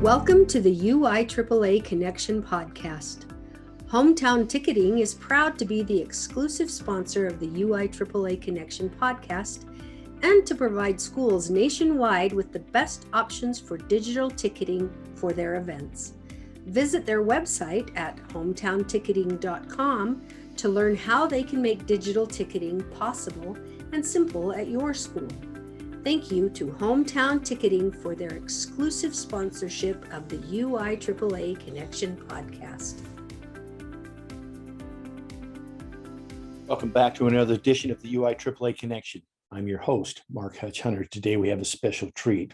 Welcome to the UIAAA Connection podcast. Hometown Ticketing is proud to be the exclusive sponsor of the UIAAA Connection podcast and to provide schools nationwide with the best options for digital ticketing for their events. Visit their website at hometownticketing.com to learn how they can make digital ticketing possible and simple at your school. Thank you to Hometown Ticketing for their exclusive sponsorship of the UIAAA Connection podcast. Welcome back to another edition of the UIAAA Connection. I'm your host, Mark Hutch Hunter. Today we have a special treat.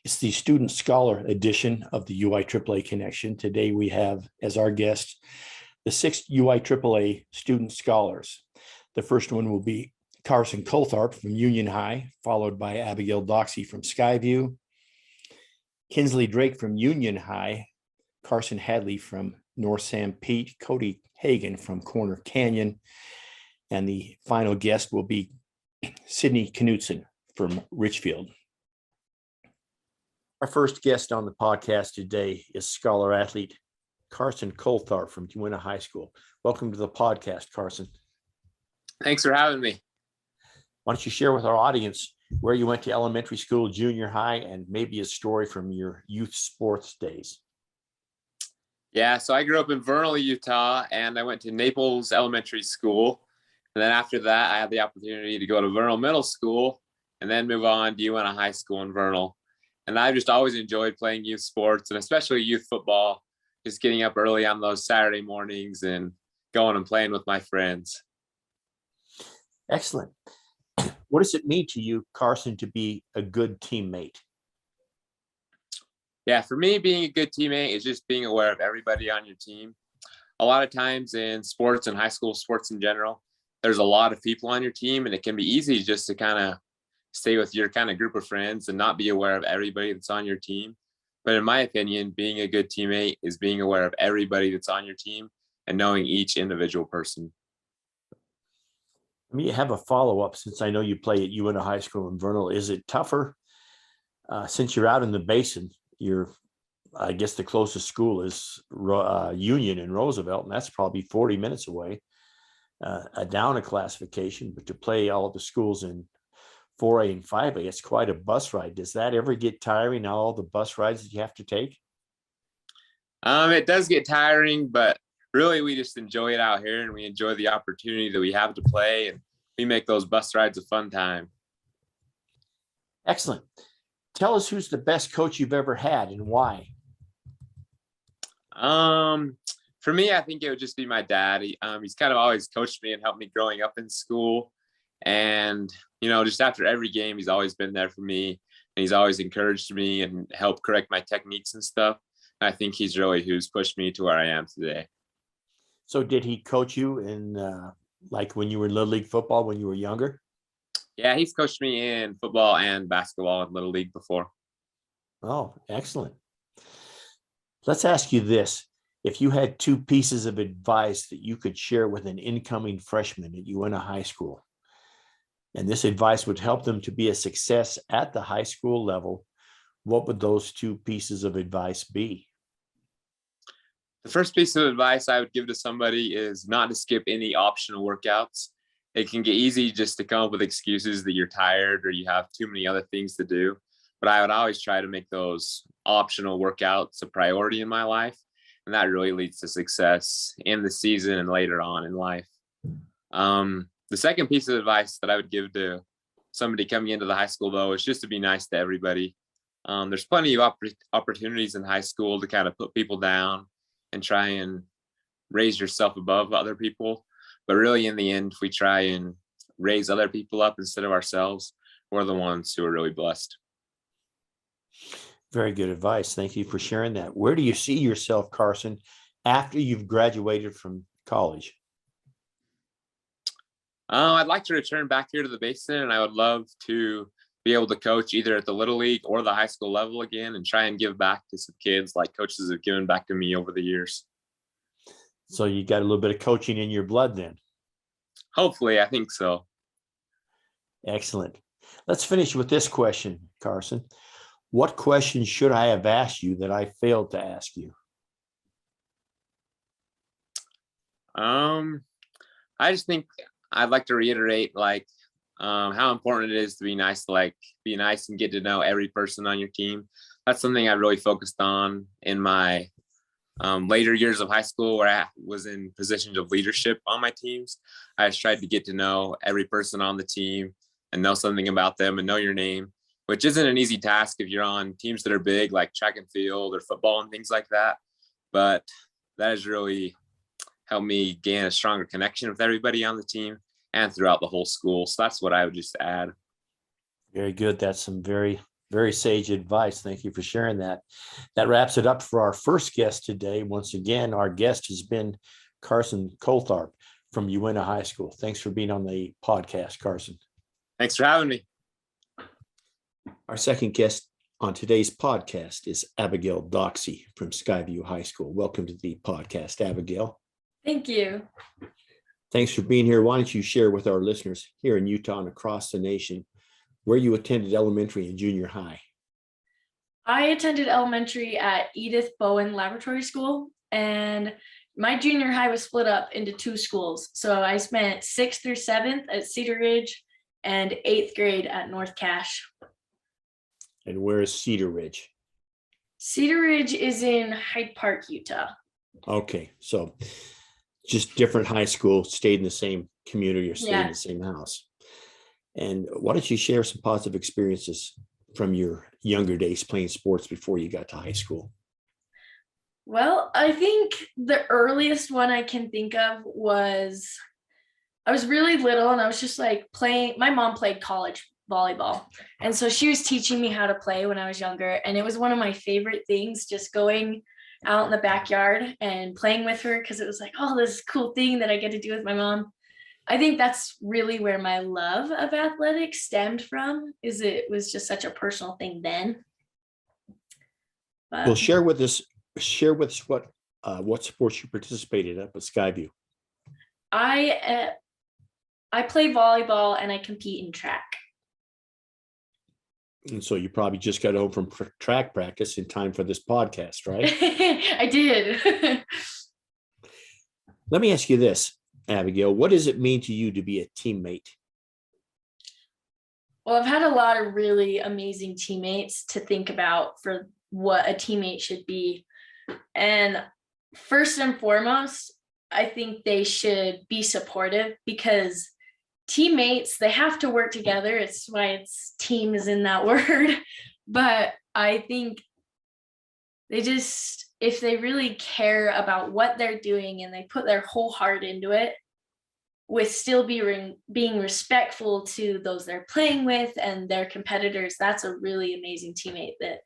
It's the Student Scholar edition of the UIAAA Connection. Today we have as our guest the 6 UIAAA Student Scholars. The first one will be Carson Coltharp from Union High, followed by Abigail Doxey from Skyview, Kinslee Drake from Union High, Carson Hadley from North San Pete, Cody Hagen from Corner Canyon, and the final guest will be Sydney Knutson from Richfield. Our first guest on the podcast today is scholar athlete Carson Coltharp from UIAAA High School. Welcome to the podcast, Carson. Thanks for having me. Why don't you share with our audience where you went to elementary school, junior high, and maybe a story from your youth sports days? Yeah, so I grew up in Vernal, Utah, and I went to Naples Elementary School. And then after that, I had the opportunity to go to Vernal Middle School and then move on to UIAAA High School in Vernal. And I just always enjoyed playing youth sports and especially youth football, just getting up early on those Saturday mornings and going and playing with my friends. Excellent. What does it mean to you, Carson, to be a good teammate? Yeah, for me, being a good teammate is just being aware of everybody on your team. A lot of times in sports and high school sports in general, there's a lot of people on your team, and it can be easy just to kind of stay with your kind of group of friends and not be aware of everybody that's on your team. But in my opinion, being a good teammate is being aware of everybody that's on your team and knowing each individual person. I mean, you have a follow-up since I know you play at UIAAA High School in Vernal. Is it tougher since you're out in the basin? I guess the closest school is Union in Roosevelt, and that's probably 40 minutes away, down a classification. But to play all of the schools in 4A and 5A, it's quite a bus ride. Does that ever get tiring, all the bus rides that you have to take? It does get tiring, but really, we just enjoy it out here, and we enjoy the opportunity that we have to play, and we make those bus rides a fun time. Excellent. Tell us who's the best coach you've ever had and why. For me, I think it would just be my dad. He's kind of always coached me and helped me growing up in school. And, just after every game, he's always been there for me, and he's always encouraged me and helped correct my techniques and stuff. And I think he's really who's pushed me to where I am today. So did he coach you in like when you were in Little League football when you were younger? Yeah, he's coached me in football and basketball in Little League before. Oh, excellent. Let's ask you this. If you had 2 pieces of advice that you could share with an incoming freshman at UIAAA High School, and this advice would help them to be a success at the high school level, what would those 2 pieces of advice be? The first piece of advice I would give to somebody is not to skip any optional workouts. It can get easy just to come up with excuses that you're tired or you have too many other things to do. But I would always try to make those optional workouts a priority in my life. And that really leads to success in the season and later on in life. The second piece of advice that I would give to somebody coming into the high school, though, is just to be nice to everybody. There's plenty of opportunities in high school to kind of put people down and try and raise yourself above other people. But really, in the end, if we try and raise other people up instead of ourselves, we're the ones who are really blessed. Very good advice. Thank you for sharing that. Where do you see yourself, Carson, after you've graduated from college? I'd like to return back here to the Basin, and I would love to be able to coach either at the Little League or the high school level again and try and give back to some kids like coaches have given back to me over the years. So you got a little bit of coaching in your blood then? Hopefully, I think so. Excellent. Let's finish with this question, Carson. What question should I have asked you that I failed to ask you? I just think I'd like to reiterate how important it is to be nice, be nice and get to know every person on your team. That's something I really focused on in my later years of high school, where I was in positions of leadership on my teams. I just tried to get to know every person on the team and know something about them and know your name, which isn't an easy task if you're on teams that are big, like track and field or football and things like that. But that has really helped me gain a stronger connection with everybody on the team and throughout the whole school. So that's what I would just add. Very good. That's some very, very sage advice. Thank you for sharing that. That wraps it up for our first guest today. Once again, our guest has been Carson Coltharp from UIAAA High School. Thanks for being on the podcast, Carson. Thanks for having me. Our second guest on today's podcast is Abigail Doxey from Skyview High School. Welcome to the podcast, Abigail. Thank you. Thanks for being here. Why don't you share with our listeners here in Utah and across the nation where you attended elementary and junior high? I attended elementary at Edith Bowen Laboratory School, and my junior high was split up into two schools. So I spent 6th through 7th at Cedar Ridge and 8th grade at North Cache. And where is Cedar Ridge? Cedar Ridge is in Hyde Park, Utah. Okay, so just different high school, stayed in the same community or stayed in the same house. And why don't you share some positive experiences from your younger days playing sports before you got to high school? Well, I think the earliest one I can think of was I was really little and I was just playing. My mom played college volleyball. And so she was teaching me how to play when I was younger. And it was one of my favorite things, just going out in the backyard and playing with her, because it was this cool thing that I get to do with my mom. I think that's really where my love of athletics stemmed from, is it was just such a personal thing then. But, well, share with us what sports you participated at Skyview. I play volleyball and I compete in track. And so you probably just got home from track practice in time for this podcast, right? I did. Let me ask you this, Abigail. What does it mean to you to be a teammate? Well, I've had a lot of really amazing teammates to think about for what a teammate should be. And first and foremost, I think they should be supportive, because teammates, they have to work together. It's why team is in that word. But I think they just, if they really care about what they're doing and they put their whole heart into it, with still being respectful to those they're playing with and their competitors, that's a really amazing teammate that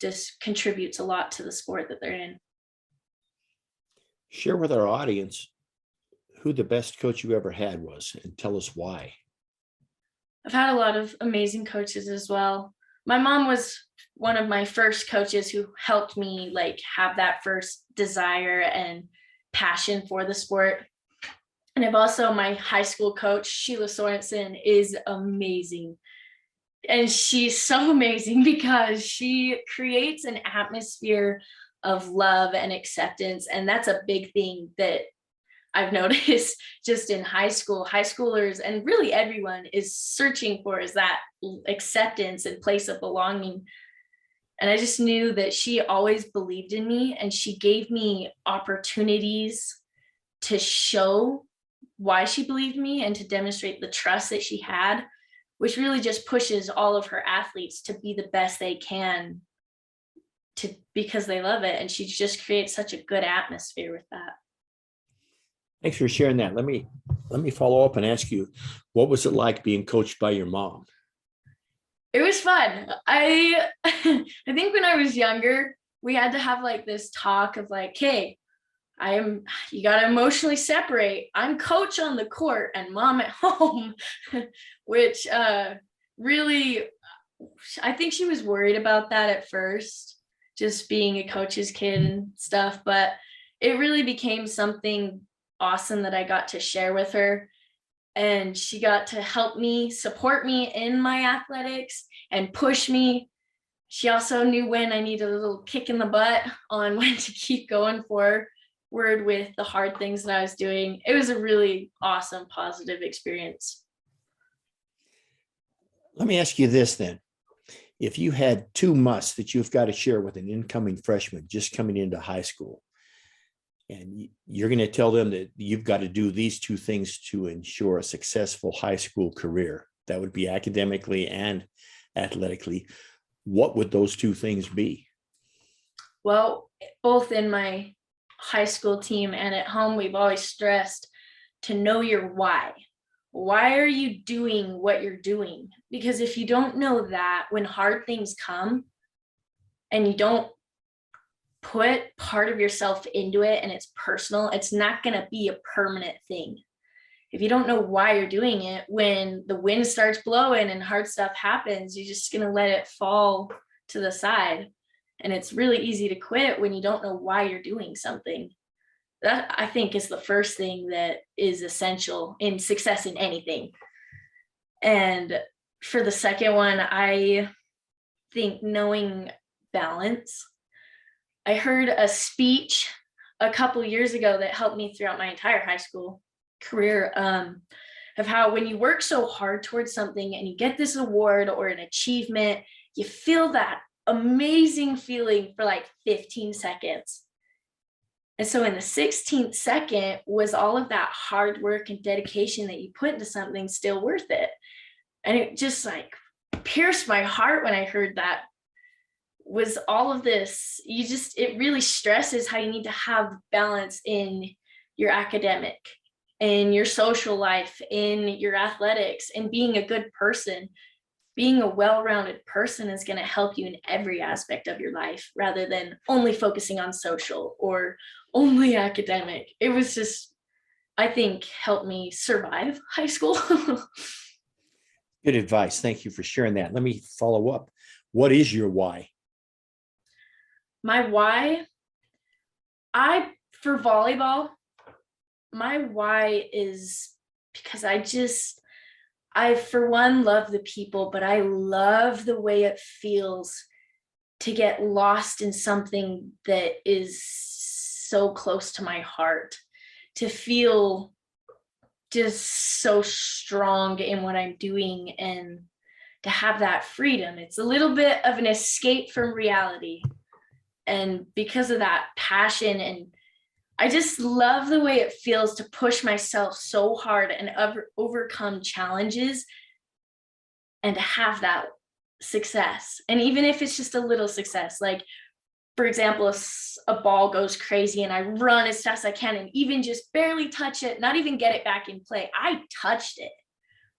just contributes a lot to the sport that they're in. Share with our audience who the best coach you ever had was, and tell us why. I've had a lot of amazing coaches as well. My mom was one of my first coaches who helped me have that first desire and passion for the sport. And I've also, my high school coach, Sheila Sorensen, is amazing. And she's so amazing because she creates an atmosphere of love and acceptance. And that's a big thing that I've noticed just in high school. High schoolers and really everyone is searching for, is that acceptance and place of belonging. And I just knew that she always believed in me, and she gave me opportunities to show why she believed in me and to demonstrate the trust that she had, which really just pushes all of her athletes to be the best they can, because they love it. And she just creates such a good atmosphere with that. Thanks for sharing that. Let me follow up and ask you, what was it like being coached by your mom? It was fun. I think when I was younger, we had to have this talk of hey, you got to emotionally separate. I'm coach on the court and mom at home, which really, I think she was worried about that at first, just being a coach's kid and stuff. But it really became something awesome that I got to share with her. And she got to help me, support me in my athletics and push me. she also knew when I needed a little kick in the butt on when to keep going forward with the hard things that I was doing. It was a really awesome, positive experience. Let me ask you this then. If you had 2 musts that you've got to share with an incoming freshman just coming into high school, and you're going to tell them that you've got to do these 2 things to ensure a successful high school career, that would be academically and athletically, what would those 2 things be? Well, both in my high school team and at home, we've always stressed to know your why. Why are you doing what you're doing? Because if you don't know that, when hard things come and you don't put part of yourself into it and it's personal, it's not going to be a permanent thing. If you don't know why you're doing it, when the wind starts blowing and hard stuff happens, you're just going to let it fall to the side. And it's really easy to quit when you don't know why you're doing something. That, I think, is the first thing that is essential in success in anything. And for the second one, I think knowing balance. I heard a speech a couple years ago that helped me throughout my entire high school career, of how when you work so hard towards something and you get this award or an achievement, you feel that amazing feeling for like 15 seconds. And so in the 16th second, was all of that hard work and dedication that you put into something still worth it? And it just like pierced my heart when I heard that. Was all of this, it really stresses how you need to have balance in your academic, in your social life, in your athletics, and being a good person. Being a well-rounded person is going to help you in every aspect of your life rather than only focusing on social or only academic. It was just, I think, helped me survive high school. Good advice. Thank you for sharing that. Let me follow up. What is your why? My why, for volleyball, my why is because I, for one, love the people, but I love the way it feels to get lost in something that is so close to my heart, to feel just so strong in what I'm doing and to have that freedom. It's a little bit of an escape from reality. And because of that passion, and I just love the way it feels to push myself so hard and overcome challenges and to have that success. And even if it's just a little success, like, for example, if a ball goes crazy and I run as fast as I can and even just barely touch it, not even get it back in play, I touched it.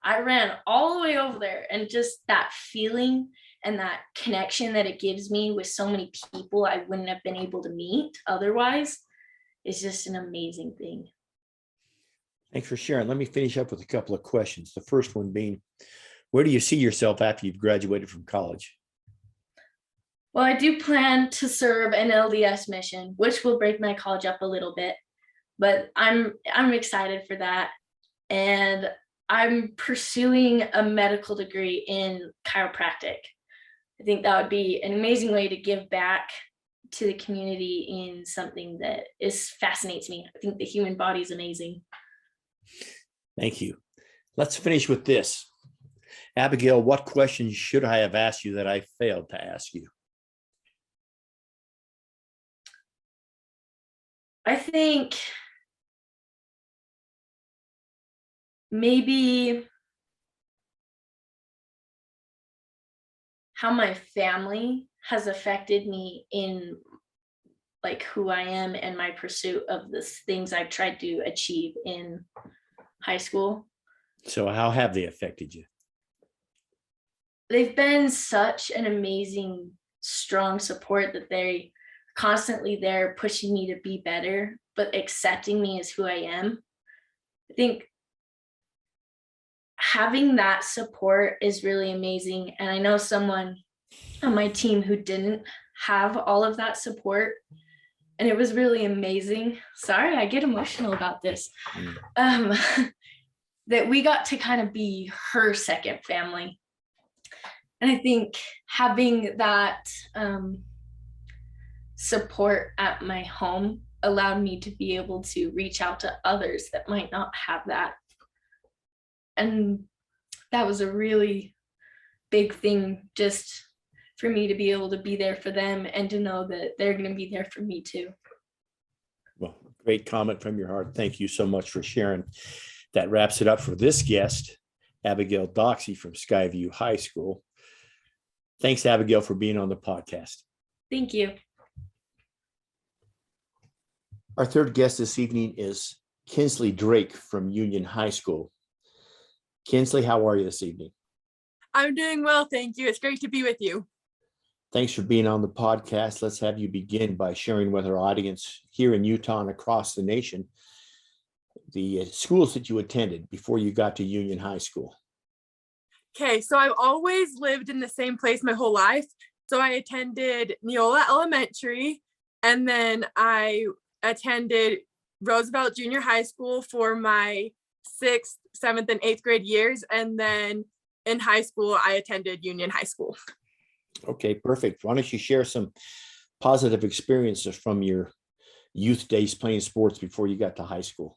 I ran all the way over there, and just that feeling and that connection that it gives me with so many people I wouldn't have been able to meet otherwise is just an amazing thing. Thanks for sharing. Let me finish up with a couple of questions. The first one being, where do you see yourself after you've graduated from college? Well, I do plan to serve an LDS mission, which will break my college up a little bit, but I'm excited for that. And I'm pursuing a medical degree in chiropractic. I think that would be an amazing way to give back to the community in something that fascinates me. I think the human body is amazing. Thank you. Let's finish with this. Abigail, what questions should I have asked you that I failed to ask you? I think maybe how my family has affected me in like who I am and my pursuit of the things I've tried to achieve in high school. So how have they affected you? They've been such an amazing, strong support that they're constantly there pushing me to be better, but accepting me as who I am. I think having that support is really amazing. And I know someone on my team who didn't have all of that support, and it was really amazing. Sorry, I get emotional about this. That we got to kind of be her second family. And I think having that support at my home allowed me to be able to reach out to others that might not have that. And that was a really big thing, just for me to be able to be there for them and to know that they're going to be there for me too. Well, great comment from your heart. Thank you so much for sharing. That wraps it up for this guest, Abigail Doxey from Skyview High School. Thanks, Abigail, for being on the podcast. Thank you. Our third guest this evening is Kinslee Drake from Union High School. Kinslee, how are you this evening? I'm doing well, thank you. It's great to be with you. Thanks for being on the podcast. Let's have you begin by sharing with our audience here in Utah and across the nation the schools that you attended before you got to Union High School. Okay, so I've always lived in the same place my whole life. So I attended Neola Elementary, and then I attended Roosevelt Junior High School for my 6th, 7th, and 8th grade years. And then in high school, I attended Union High School. Okay, perfect. Why don't you share some positive experiences from your youth days playing sports before you got to high school?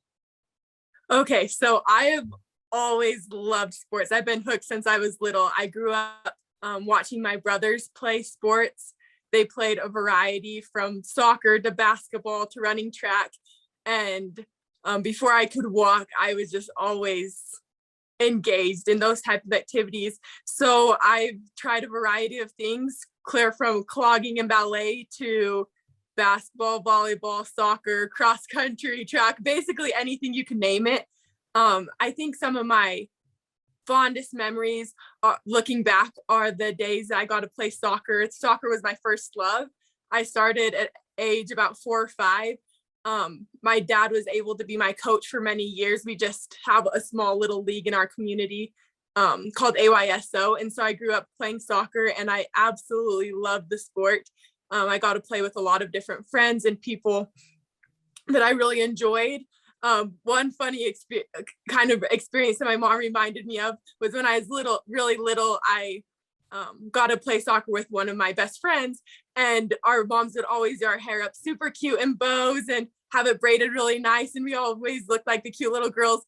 Okay, so I have always loved sports. I've been hooked since I was little. I grew up watching my brothers play sports. They played a variety from soccer to basketball to running track. And before I could walk, I was just always engaged in those types of activities. So I've tried a variety of things, clear from clogging and ballet to basketball, volleyball, soccer, cross country, track, basically anything you can name it. I think some of my fondest memories looking back are the days I got to play soccer. Soccer was my first love. I started at age about 4 or 5. My dad was able to be my coach for many years. We just have a small little league in our community called AYSO. And so I grew up playing soccer and I absolutely loved the sport. I got to play with a lot of different friends and people that I really enjoyed. One funny experience that my mom reminded me of was when I was really little, I got to play soccer with one of my best friends, and our moms would always do our hair up super cute in bows and have it braided really nice. And we always looked like the cute little girls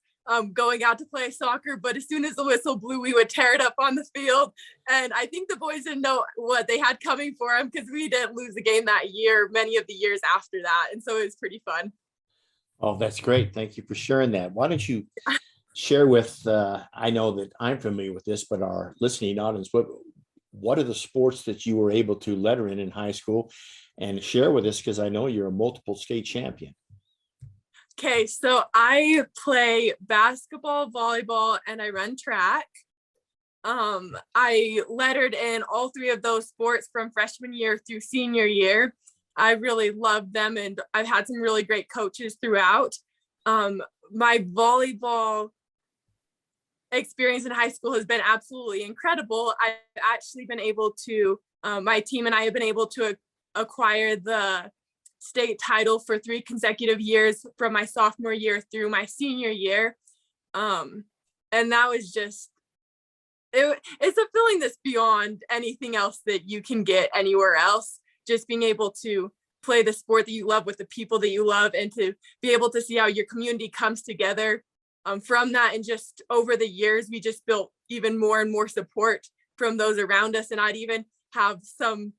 going out to play soccer. But as soon as the whistle blew, we would tear it up on the field. And I think the boys didn't know what they had coming for them because we didn't lose a game that year, many of the years after that. And so it was pretty fun. Oh, that's great. Thank you for sharing that. Why don't you share with, I know that I'm familiar with this, but our listening audience, what are the sports that you were able to letter in high school, and share with us, because I know you're a multiple state champion. Okay, so I play basketball, volleyball, and I run track. I lettered in all 3 of those sports from freshman year through senior year. I really loved them, and I've had some really great coaches throughout. My volleyball experience in high school has been absolutely incredible. I've actually been able to, my team and I have been able to acquire the state title for 3 consecutive years from my sophomore year through my senior year. And that was just, it's a feeling that's beyond anything else that you can get anywhere else. Just being able to play the sport that you love with the people that you love, and to be able to see how your community comes together from that. And just over the years, we just built even more and more support from those around us. And I'd even have some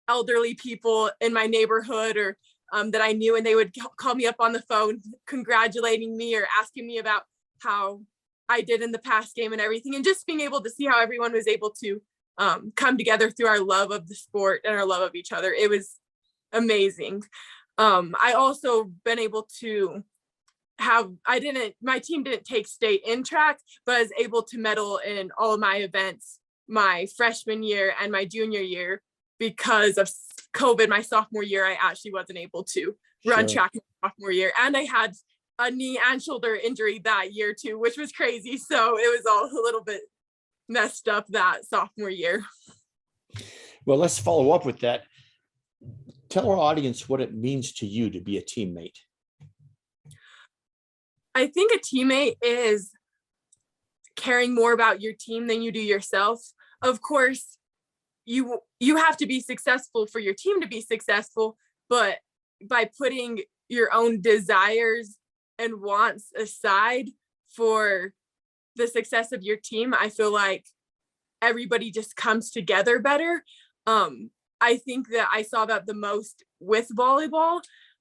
elderly people in my neighborhood or that I knew, and they would call me up on the phone congratulating me or asking me about how I did in the past game and everything. And just being able to see how everyone was able to come together through our love of the sport and our love of each other. It was amazing. I also been able to my team didn't take state in track, but I was able to medal in all of my events my freshman year and my junior year. Because of COVID, my sophomore year, I actually wasn't able to run track my sophomore year. And I had a knee and shoulder injury that year too, which was crazy. So it was all a little bit messed up that sophomore year. Well, let's follow up with that. Tell our audience what it means to you to be a teammate. I think a teammate is caring more about your team than you do yourself. Of course, you have to be successful for your team to be successful, but by putting your own desires and wants aside for the success of your team, I feel like everybody just comes together better. I think that I saw that the most with volleyball.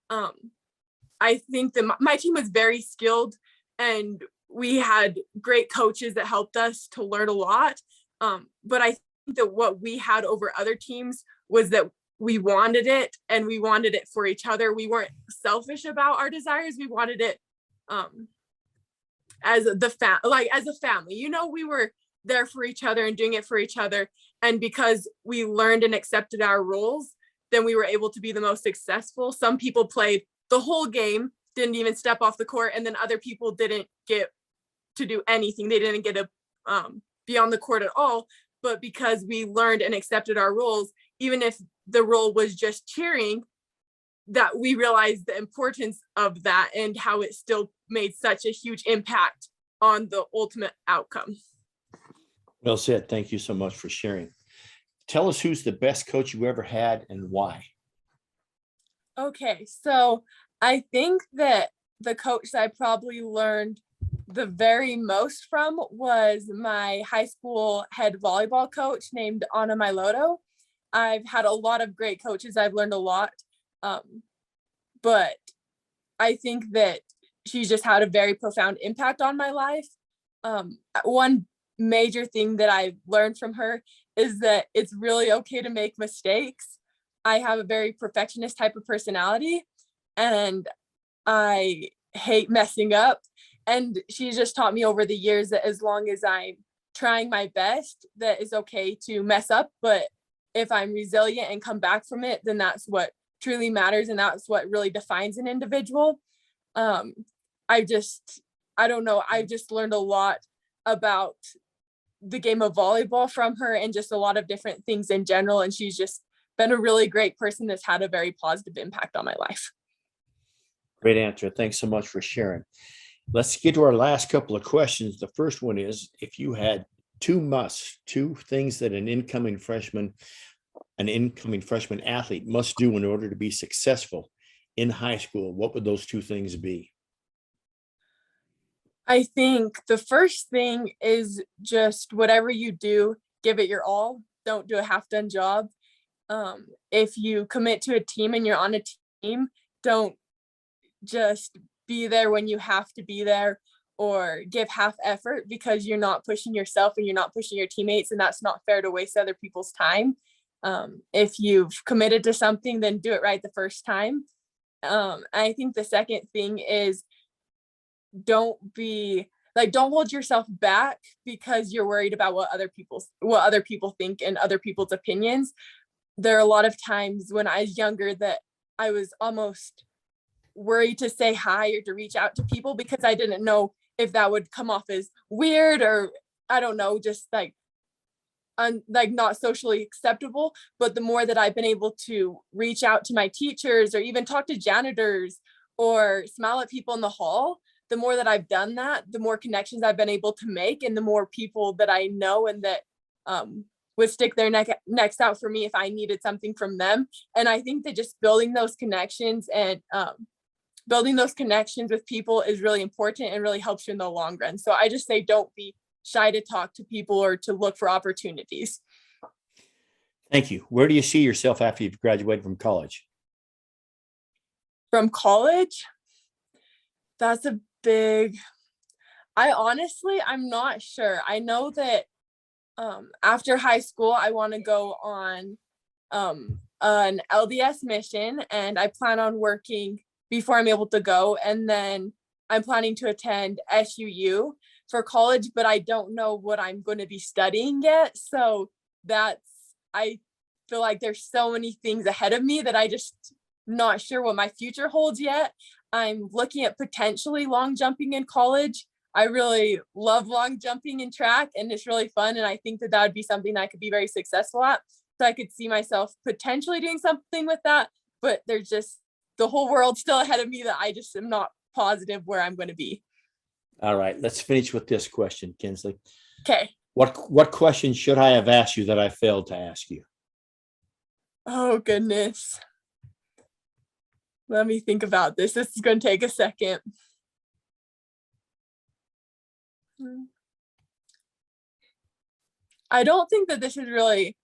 I think that my team was very skilled and we had great coaches that helped us to learn a lot. But I think that what we had over other teams was that we wanted it and we wanted it for each other. We weren't selfish about our desires. We wanted it as a family, we were there for each other and doing it for each other. And because we learned and accepted our roles, then we were able to be the most successful. Some people played the whole game, didn't even step off the court, and then other people didn't get to do anything. They didn't get to be on the court at all. But because we learned and accepted our roles, even if the role was just cheering, that we realized the importance of that and how it still made such a huge impact on the ultimate outcome. Well said. Thank you so much for sharing. Tell us who's the best coach you ever had and why. Okay, so I think that the coach that I probably learned the very most from was my high school head volleyball coach named Anna Miloto. I've had a lot of great coaches. I've learned a lot. But I think that she's just had a very profound impact on my life. One major thing that I've learned from her is that it's really okay to make mistakes. I have a very perfectionist type of personality and I hate messing up. And she's just taught me over the years that as long as I'm trying my best, that it's okay to mess up. But if I'm resilient and come back from it, then that's what truly matters. And that's what really defines an individual. I've just learned a lot about the game of volleyball from her and just a lot of different things in general. And she's just been a really great person that's had a very positive impact on my life. Great answer. Thanks so much for sharing. Let's get to our last couple of questions. The first one is, if you had two things that an incoming freshman athlete must do in order to be successful in high school, what would those two things be? I think the first thing is just whatever you do, give it your all. Don't do a half-done job. If you commit to a team and you're on a team, don't just be there when you have to be there or give half effort because you're not pushing yourself and you're not pushing your teammates, and that's not fair to waste other people's time. If you've committed to something, then do it right the first time. I think the second thing is don't hold yourself back because you're worried about what other people think and other people's opinions. There are a lot of times when I was younger that I was almost worried to say hi or to reach out to people because I didn't know if that would come off as weird or I don't know, just not socially acceptable. But the more that I've been able to reach out to my teachers or even talk to janitors or smile at people in the hall, the more that I've done that, the more connections I've been able to make and the more people that I know and that would stick their necks out for me if I needed something from them. And I think that just building those connections and building those connections with people is really important and really helps you in the long run. So I just say, don't be shy to talk to people or to look for opportunities. Thank you. Where do you see yourself after you've graduated from college? From college? That's a big, I'm not sure. I know that after high school, I want to go on an LDS mission and I plan on working before I'm able to go. And then I'm planning to attend SUU for college, but I don't know what I'm going to be studying yet. So I feel like there's so many things ahead of me that I just not sure what my future holds yet. I'm looking at potentially long jumping in college. I really love long jumping in track and it's really fun. And I think that would be something I could be very successful at. So I could see myself potentially doing something with that, but there's just the whole world still ahead of me that I just am not positive where I'm going to be. All right, let's finish with this question, Kinslee. Okay. What question should I have asked you that I failed to ask you? Oh, goodness. Let me think about this. This is going to take a second. I don't think that this is really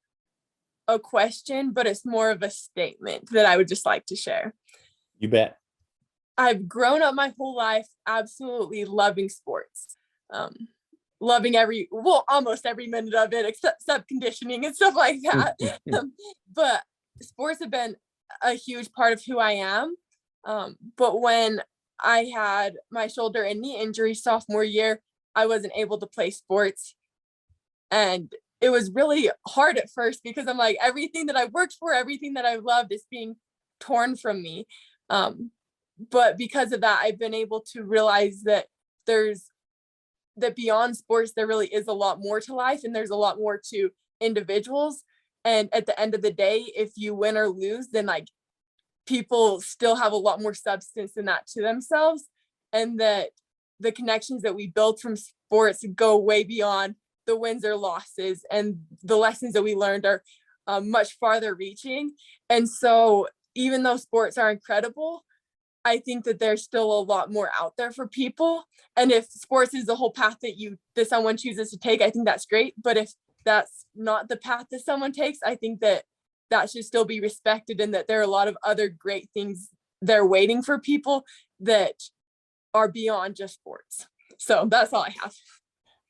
a question, but it's more of a statement that I would just like to share. You bet. I've grown up my whole life absolutely loving sports. Loving almost every minute of it, except conditioning and stuff like that. But sports have been a huge part of who I am. But when I had my shoulder and knee injury sophomore year, I wasn't able to play sports. And it was really hard at first because I'm like, everything that I worked for, everything that I loved is being torn from me. But because of that, I've been able to realize that beyond sports, there really is a lot more to life, and there's a lot more to individuals. And at the end of the day, if you win or lose, then like people still have a lot more substance in that to themselves, and that the connections that we build from sports go way beyond the wins or losses, and the lessons that we learned are much farther reaching. And so even though sports are incredible, I think that there's still a lot more out there for people. And if sports is the whole path that someone chooses to take, I think that's great. But if that's not the path that someone takes, I think that should still be respected, and that there are a lot of other great things there waiting for people that are beyond just sports. So that's all I have.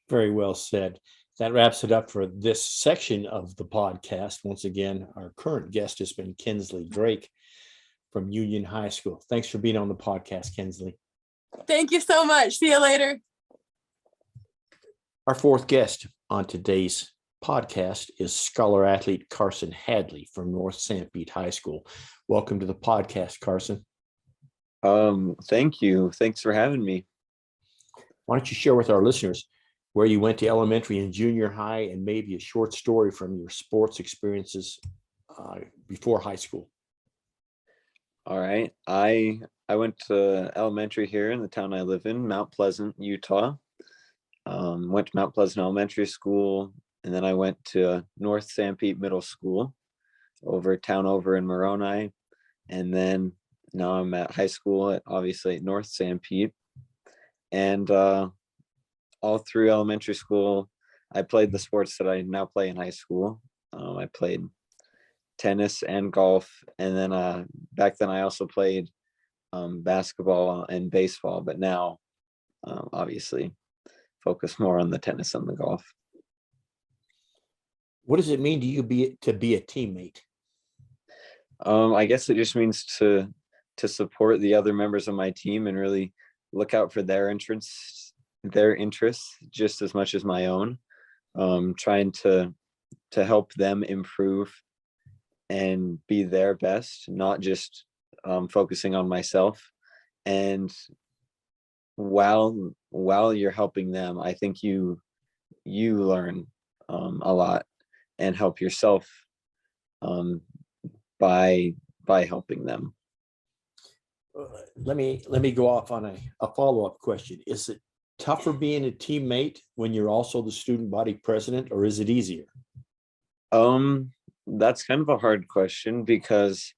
Very well said. That wraps it up for this section of the podcast. Once again, our current guest has been Kinslee Drake from Union High School. Thanks for being on the podcast, Kinslee. Thank you so much. See you later. Our fourth guest on today's podcast is scholar athlete Carson Hadley from North Sanpete High School. Welcome to the podcast, Carson. Thank you. Thanks for having me. Why don't you share with our listeners where you went to elementary and junior high, and maybe a short story from your sports experiences before high school? All right. I went to elementary here in the town I live in, Mount Pleasant, Utah. Went to Mount Pleasant Elementary School, and then I went to North Sanpete Middle School over in Moroni. And then now I'm at high school obviously at North Sanpete. And all through elementary school, I played the sports that I now play in high school. I played tennis and golf, and then back then I also played basketball and baseball, but now obviously focus more on the tennis and the golf. What does it mean to you to be a teammate? I guess it just means to support the other members of my team and really look out for their interests just as much as my own. Trying to help them improve and be their best, not just focusing on myself. And while you're helping them, I think you learn a lot and help yourself by helping them. Let me go off on a follow-up question. Is it tougher being a teammate when you're also the student body president, or is it easier? That's kind of a hard question because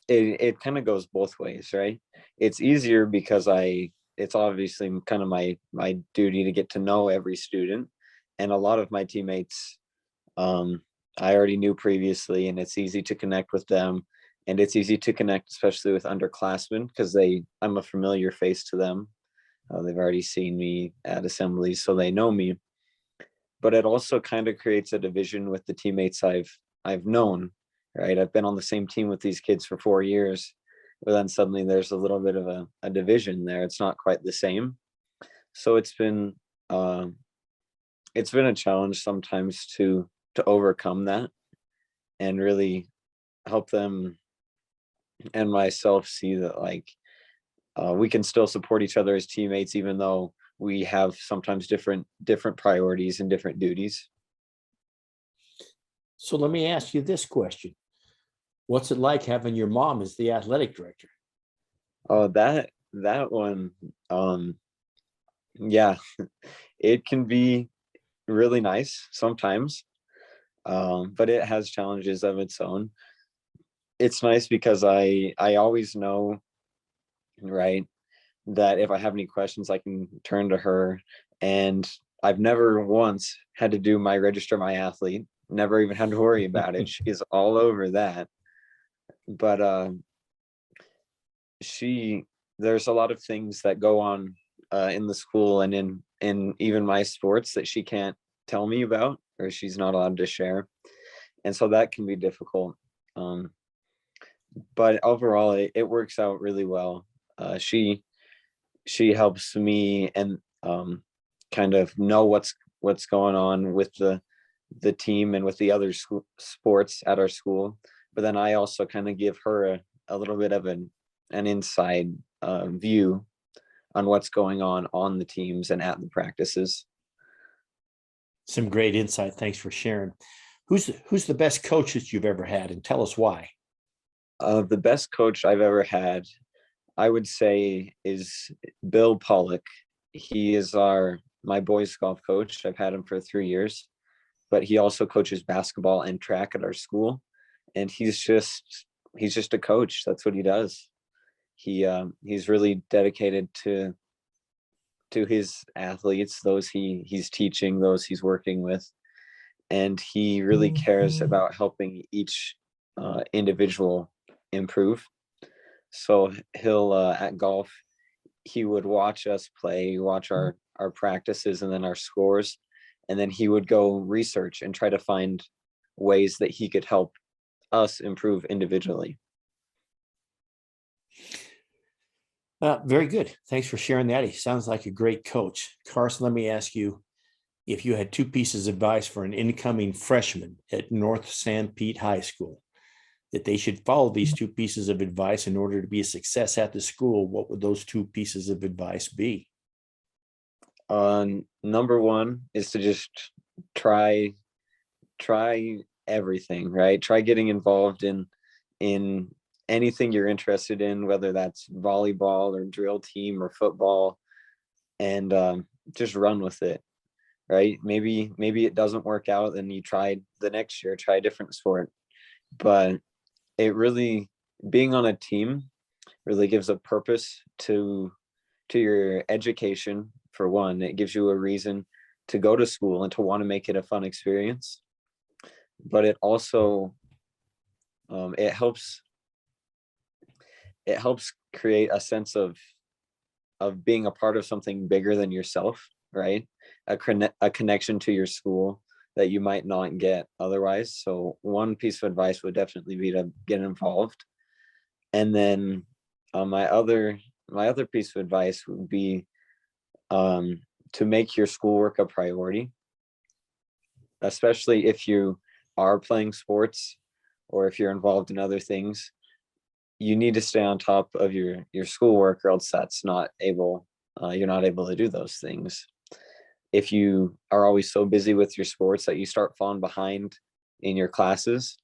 it kind of goes both ways, right? It's easier because it's obviously kind of my duty to get to know every student, and a lot of my teammates I already knew previously, and it's easy to connect with them, and it's easy to connect especially with underclassmen because I'm a familiar face to them. They've already seen me at assemblies, so they know me. But it also kind of creates a division with the teammates I've known, right? I've been on the same team with these kids for 4 years, but then suddenly there's a little bit of a division there. It's not quite the same. So it's been a challenge sometimes to overcome that and really help them and myself see that we can still support each other as teammates, even though we have sometimes different priorities and different duties. So let me ask you this question. What's it like having your mom as the athletic director? Oh, that one, yeah, it can be really nice sometimes. but it has challenges of its own. It's nice because I always know, right, that if I have any questions, I can turn to her. And I've never once had to do my register my athlete, never even had to worry about it. She's all over that. But there's a lot of things that go on in the school and in even my sports that she can't tell me about, or she's not allowed to share. And so that can be difficult. But overall, it works out really well. She helps me and kind of know what's going on with the team and with the other sports at our school. But then I also kind of give her a little bit of an inside view on what's going on the teams and at the practices. Some great insight. Thanks for sharing. Who's the best coach that you've ever had, and tell us why? The best coach I've ever had, I would say, is Bill Pollock. He is my boys golf coach. I've had him for 3 years, but he also coaches basketball and track at our school. And he's just a coach. That's what he does. He's really dedicated to his athletes, those he's teaching, those he's working with. And he really cares about helping each individual improve. So he'll at golf, he would watch us play, watch our practices and then our scores, and then he would go research and try to find ways that he could help us improve individually. Very good. Thanks for sharing that. He sounds like a great coach. Carson, let me ask you, if you had 2 pieces of advice for an incoming freshman at North San Pete High School, that they should follow these 2 pieces of advice in order to be a success at the school, what would those 2 pieces of advice be? Number 1 is to just try everything, right? Try getting involved in anything you're interested in, whether that's volleyball or drill team or football, and just run with it, right? Maybe it doesn't work out, then you try the next year, try a different sport. But it really, being on a team really gives a purpose to your education. For one, it gives you a reason to go to school and to want to make it a fun experience. But it also it helps create a sense of being a part of something bigger than yourself, right? A connection to your school that you might not get otherwise. So one piece of advice would definitely be to get involved. And then my other piece of advice would be to make your schoolwork a priority, especially if you are playing sports or if you're involved in other things. You need to stay on top of your schoolwork, or else you're not able to do those things. If you are always so busy with your sports that you start falling behind in your classes,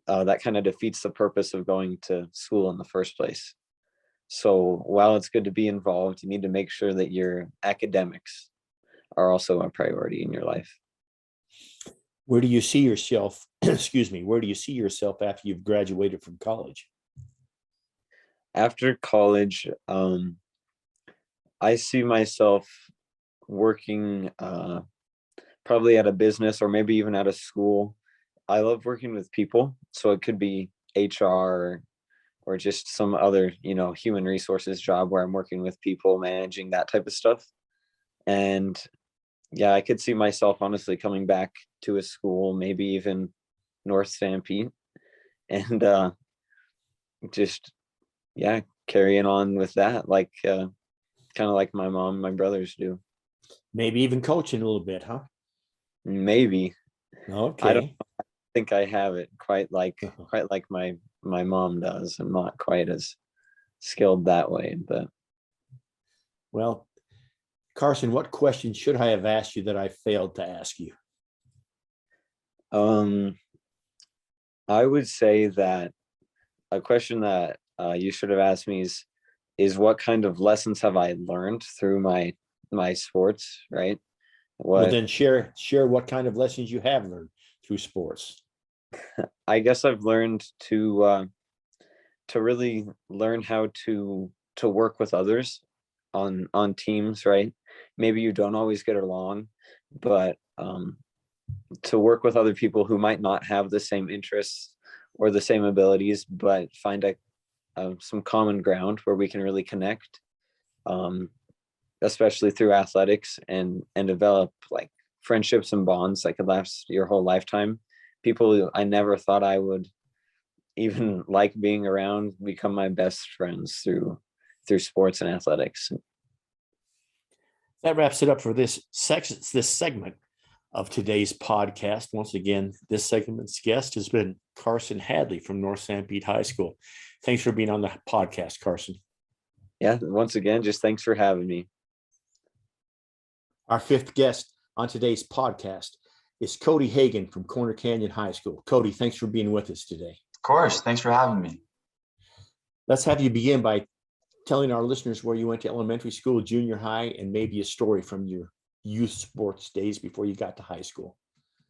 that kind of defeats the purpose of going to school in the first place. So while it's good to be involved, you need to make sure that your academics are also a priority in your life. Where do you see yourself, where do you see yourself after you've graduated from college? After college, I see myself working probably at a business or maybe even at a school. I love working with people, so it could be HR or just some other, human resources job where I'm working with people, managing that type of stuff. And yeah, I could see myself honestly coming back to a school, maybe even North San Pete, and just carrying on with that, like kind of like my mom, my brothers do. Maybe even coaching a little bit, huh? Maybe. Okay. I don't think I have it quite like my mom does. I'm not quite as skilled that way, but. Well, Carson, what question should I have asked you that I failed to ask you? I would say that a question that you should have asked me is what kind of lessons have I learned through my sports, right? Well, then share what kind of lessons you have learned through sports? I guess I've learned to really learn how to work with others on teams, right? Maybe you don't always get along, but to work with other people who might not have the same interests or the same abilities, but find some common ground where we can really connect, especially through athletics, and develop like friendships and bonds that could last your whole lifetime. People I never thought I would even like being around become my best friends through sports and athletics. That wraps it up for this segment of today's podcast. Once again, this segment's guest has been Carson Hadley from North Sanpete High School. Thanks for being on the podcast, Carson. Yeah, once again, just thanks for having me. Our fifth guest on today's podcast is Cody Hagen from Corner Canyon High School. Cody, thanks for being with us today. Of course. Thanks for having me. Let's have you begin by telling our listeners where you went to elementary school, junior high, and maybe a story from your youth sports days before you got to high school.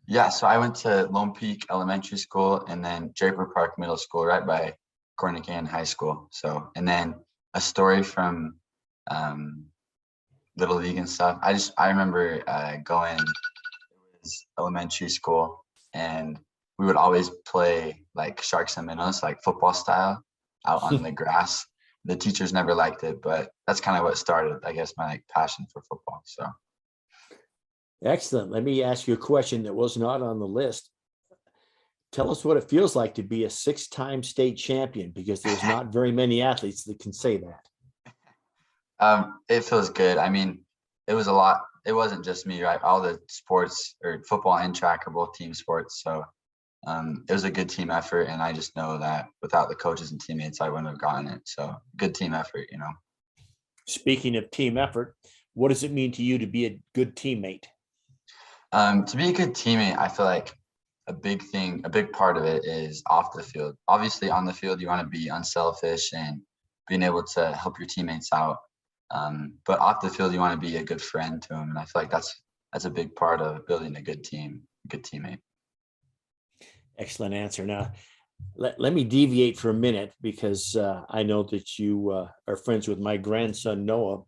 Yeah, so I went to Lone Peak Elementary School and then Draper Park Middle School right by Corner Canyon High School. So, and then a story from Little League and stuff. I remember going, it was elementary school, and we would always play like sharks and minnows, like football style, out on the grass. The teachers never liked it, but that's kind of what started, I guess, my passion for football. So. Excellent. Let me ask you a question that was not on the list. Tell us what it feels like to be a 6-time state champion, because there's not very many athletes that can say that. It feels good. I mean, it was a lot. It wasn't just me, right? All the sports, or football and track, are both team sports. So it was a good team effort. And I just know that without the coaches and teammates, I wouldn't have gotten it. So good team effort, you know. Speaking of team effort, what does it mean to you to be a good teammate? To be a good teammate, I feel like a big part of it is off the field. Obviously, on the field, you want to be unselfish and being able to help your teammates out. But off the field, you want to be a good friend to them. And I feel like that's a big part of building a good team, a good teammate. Excellent answer. Now, let me deviate for a minute, because I know that you are friends with my grandson, Noah.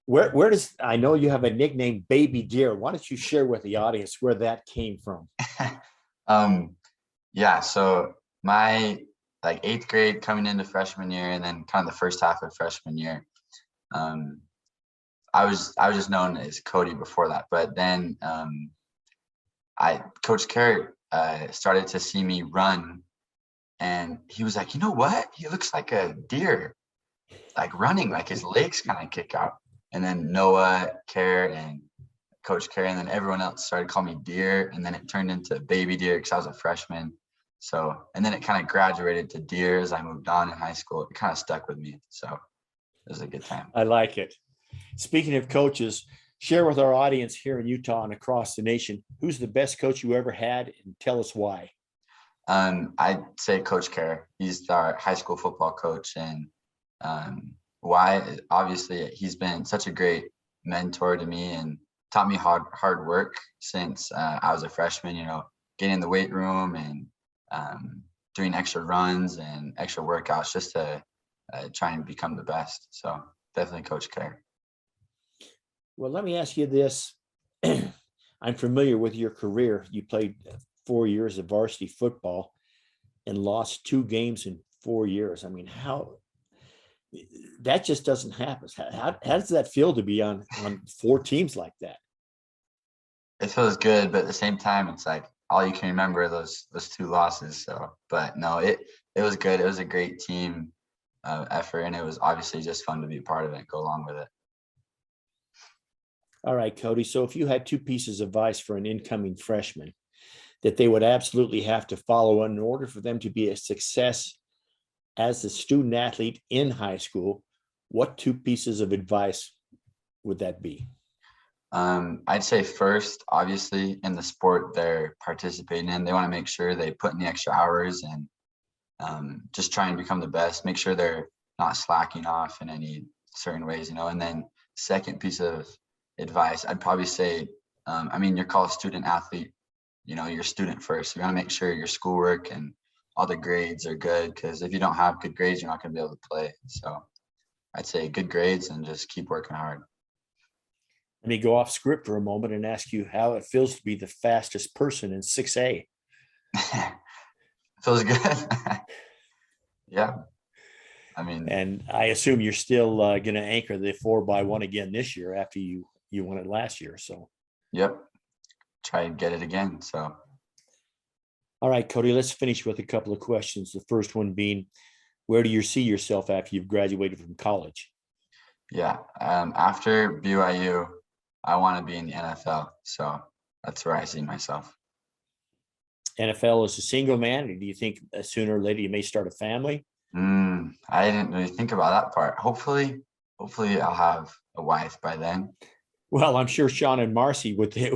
Where does, I know you have a nickname, Baby Deer. Why don't you share with the audience where that came from? Yeah, so my like 8th grade coming into freshman year, and then kind of the first half of freshman year, I was just known as Cody before that. But then Coach Carrot started to see me run, and he was like, you know what? He looks like a deer, like running, like his legs kind of kick out. And then Noah, Carrot, and Coach Carrot, and then everyone else started calling me Deer, and then it turned into Baby Deer because I was a freshman. So, and then it kind of graduated to Deer as I moved on in high school. It kind of stuck with me. So it was a good time. I like it. Speaking of coaches, share with our audience here in Utah and across the nation, who's the best coach you ever had, and tell us why. I'd say Coach Carrot. He's our high school football coach, and why? Obviously, he's been such a great mentor to me and taught me hard work since I was a freshman, you know, getting in the weight room and doing extra runs and extra workouts just to try and become the best. So definitely Coach Carrot. Well, let me ask you this. I'm familiar with your career. You played 4 years of varsity football and lost 2 games in 4 years. I mean, that just doesn't happen. How does that feel to be on 4 teams like that? It feels good, but at the same time, it's like all you can remember are those 2 losses. So, but no, it was good. It was a great team effort, and it was obviously just fun to be a part of it and go along with it. All right, Cody. So if you had 2 pieces of advice for an incoming freshman that they would absolutely have to follow in order for them to be a success as a student athlete in high school, what 2 pieces of advice would that be? I'd say first, obviously, in the sport they're participating in, they want to make sure they put in the extra hours and just try and become the best, make sure they're not slacking off in any certain ways, you know. And then second piece of advice, I'd probably say, I mean, you're called a student athlete, your student first. You want to make sure your schoolwork and all the grades are good, because if you don't have good grades, you're not going to be able to play. So I'd say good grades and just keep working hard. Let me go off script for a moment and ask you how it feels to be the fastest person in 6A. Feels good. Yeah. I mean, And I assume you're still going to anchor the 4x1 again this year after you won it last year. So, yep. Try and get it again. So, all right, Cody, let's finish with a couple of questions. The first one being, where do you see yourself after you've graduated from college? yeah. After BYU, I want to be in the NFL. So that's where I see myself. NFL as a single man, or do you think sooner or later you may start a family? I didn't really think about that part. Hopefully I'll have a wife by then. Well, I'm sure Sean and Marcy would. They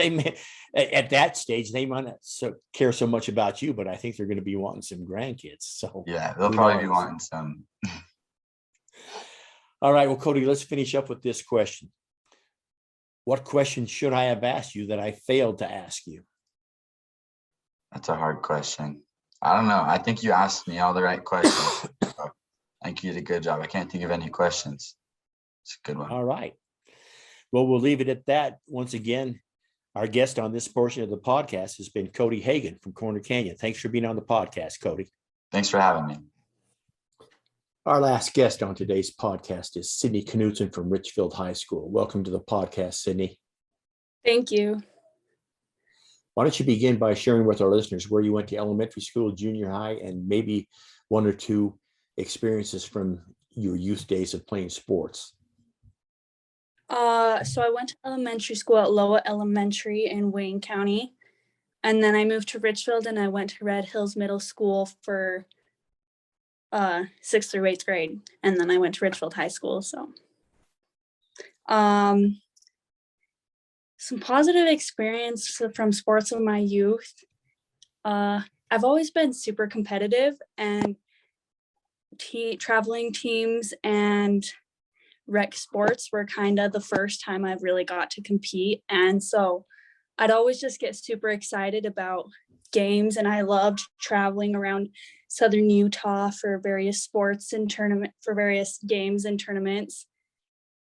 may, at that stage they might not care so much about you, but I think they're going to be wanting some grandkids. So yeah, they'll probably be wanting some. All right, well, Cody, let's finish up with this question. What question should I have asked you that I failed to ask you? That's a hard question. I don't know. I think you asked me all the right questions. So I think you did a good job. I can't think of any questions. It's a good one. All right. Well, we'll leave it at that. Once again, our guest on this portion of the podcast has been Cody Hagen from Corner Canyon. Thanks for being on the podcast, Cody. Thanks for having me. Our last guest on today's podcast is Sydney Knutson from Richfield High School. Welcome to the podcast, Sydney. Thank you. Why don't you begin by sharing with our listeners where you went to elementary school, junior high, and maybe one or two experiences from your youth days of playing sports? So I went to elementary school at Loa Elementary in Wayne County. And then I moved to Richfield and I went to Red Hills Middle School for 6th through 8th grade. And then I went to Richfield High School. So some positive experience from sports in my youth. I've always been super competitive, and traveling teams and rec sports were kind of the first time I've really got to compete. And so I'd always just get super excited about games, and I loved traveling around Southern Utah for various sports and for various games and tournaments.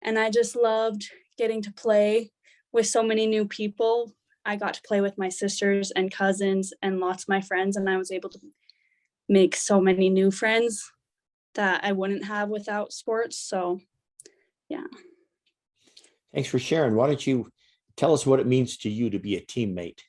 And I just loved getting to play with so many new people. I got to play with my sisters and cousins and lots of my friends, and I was able to make so many new friends that I wouldn't have without sports. So yeah. Thanks for sharing. Why don't you tell us what it means to you to be a teammate?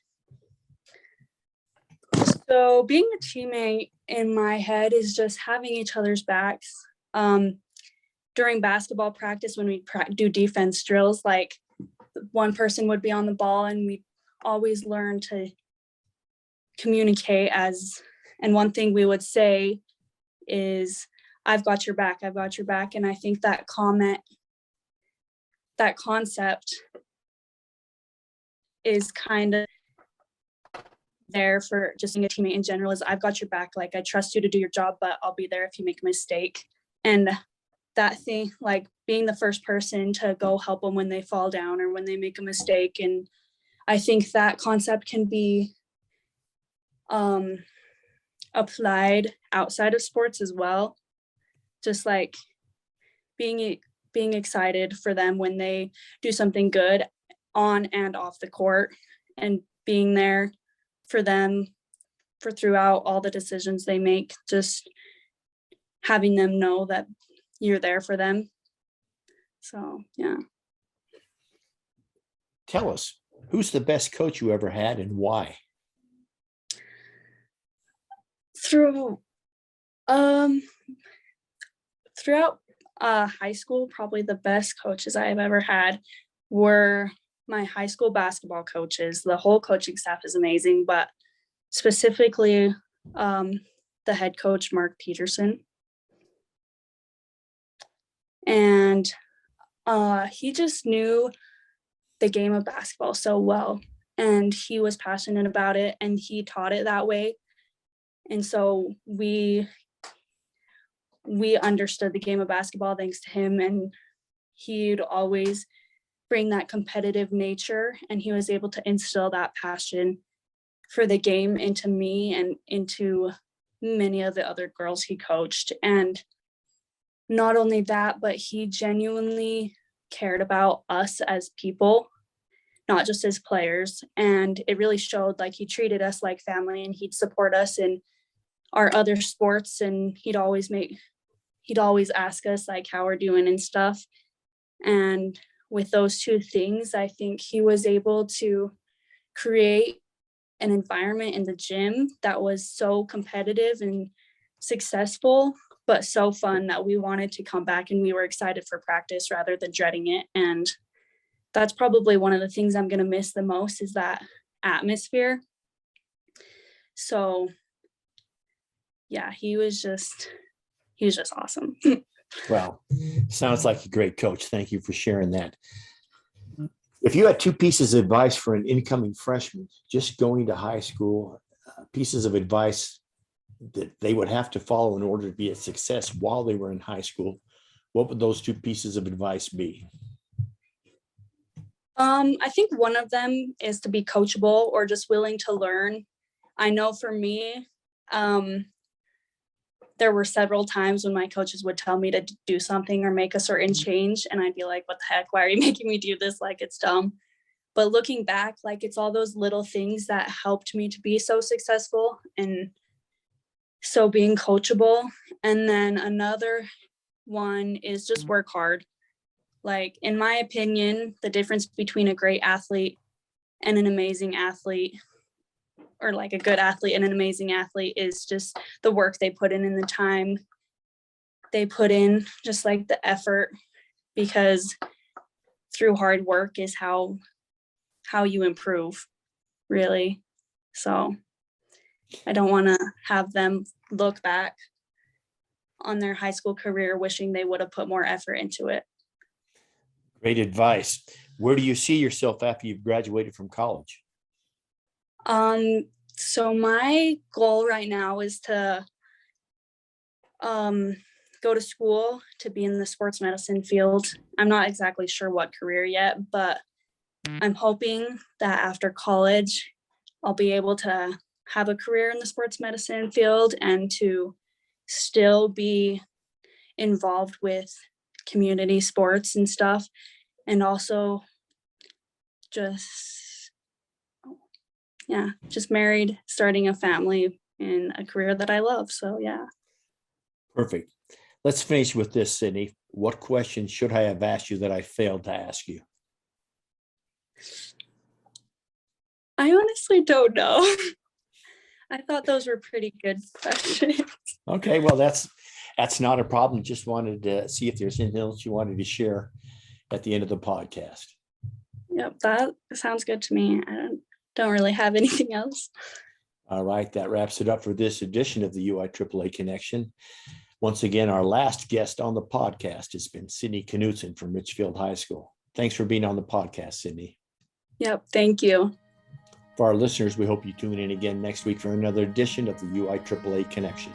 So being a teammate in my head is just having each other's backs. During basketball practice, when we do defense drills, like one person would be on the ball, and we always learn to communicate and one thing we would say is, I've got your back, I've got your back. And I think that concept is kind of there for just being a teammate in general, is I've got your back. Like, I trust you to do your job, but I'll be there if you make a mistake. And that thing, like being the first person to go help them when they fall down or when they make a mistake. And I think that concept can be applied outside of sports as well. Just like being excited for them when they do something good on and off the court, and being there for them for throughout all the decisions they make, just having them know that you're there for them. So, yeah. Tell us, who's the best coach you ever had and why? Throughout high school, probably the best coaches I've ever had were my high school basketball coaches. The whole coaching staff is amazing, but specifically the head coach, Mark Peterson. And he just knew the game of basketball so well, and he was passionate about it, and he taught it that way. And so we understood the game of basketball thanks to him, and he'd always bring that competitive nature, and he was able to instill that passion for the game into me and into many of the other girls he coached. And not only that, but he genuinely cared about us as people, not just as players. And it really showed. Like, he treated us like family, and he'd support us in our other sports, and he'd always ask us like how we're doing and stuff. And with those two things, I think he was able to create an environment in the gym that was so competitive and successful, but so fun that we wanted to come back, and we were excited for practice rather than dreading it. And that's probably one of the things I'm going to miss the most, is that atmosphere. So yeah, he was just awesome. Well, sounds like a great coach. Thank you for sharing that. If you had two pieces of advice for an incoming freshman just going to high school, pieces of advice that they would have to follow in order to be a success while they were in high school, what would those two pieces of advice be? I think one of them is to be coachable or just willing to learn. I know for me, there were several times when my coaches would tell me to do something or make a certain change, and I'd be like, what the heck, why are you making me do this? Like, it's dumb. But looking back, like, it's all those little things that helped me to be so successful, and so being coachable. And then another one is just work hard. Like, in my opinion, the difference between a great athlete and an amazing athlete, or like a good athlete and an amazing athlete, is just the work they put in and the time they put in, just like the effort, because through hard work is how you improve, really. So I don't want to have them look back on their high school career wishing they would have put more effort into it. Great advice. Where do you see yourself after you've graduated from college? So my goal right now is to go to school to be in the sports medicine field. I'm not exactly sure what career yet, but I'm hoping that after college, I'll be able to have a career in the sports medicine field and to still be involved with community sports and stuff, and also just married, starting a family, in a career that I love. So yeah. Perfect. Let's finish with this, Sydney. What questions should I have asked you that I failed to ask you? I honestly don't know. I thought those were pretty good questions. Okay, well, that's not a problem. Just wanted to see if there's anything else you wanted to share at the end of the podcast. Yep, that sounds good to me. I don't really have anything else. All right, that wraps it up for this edition of the UIAAA Connection. Once again, our last guest on the podcast has been Sydney Knutson from Richfield High School. Thanks for being on the podcast, Sydney. Yep, thank you. For our listeners, we hope you tune in again next week for another edition of the UIAAA Connection.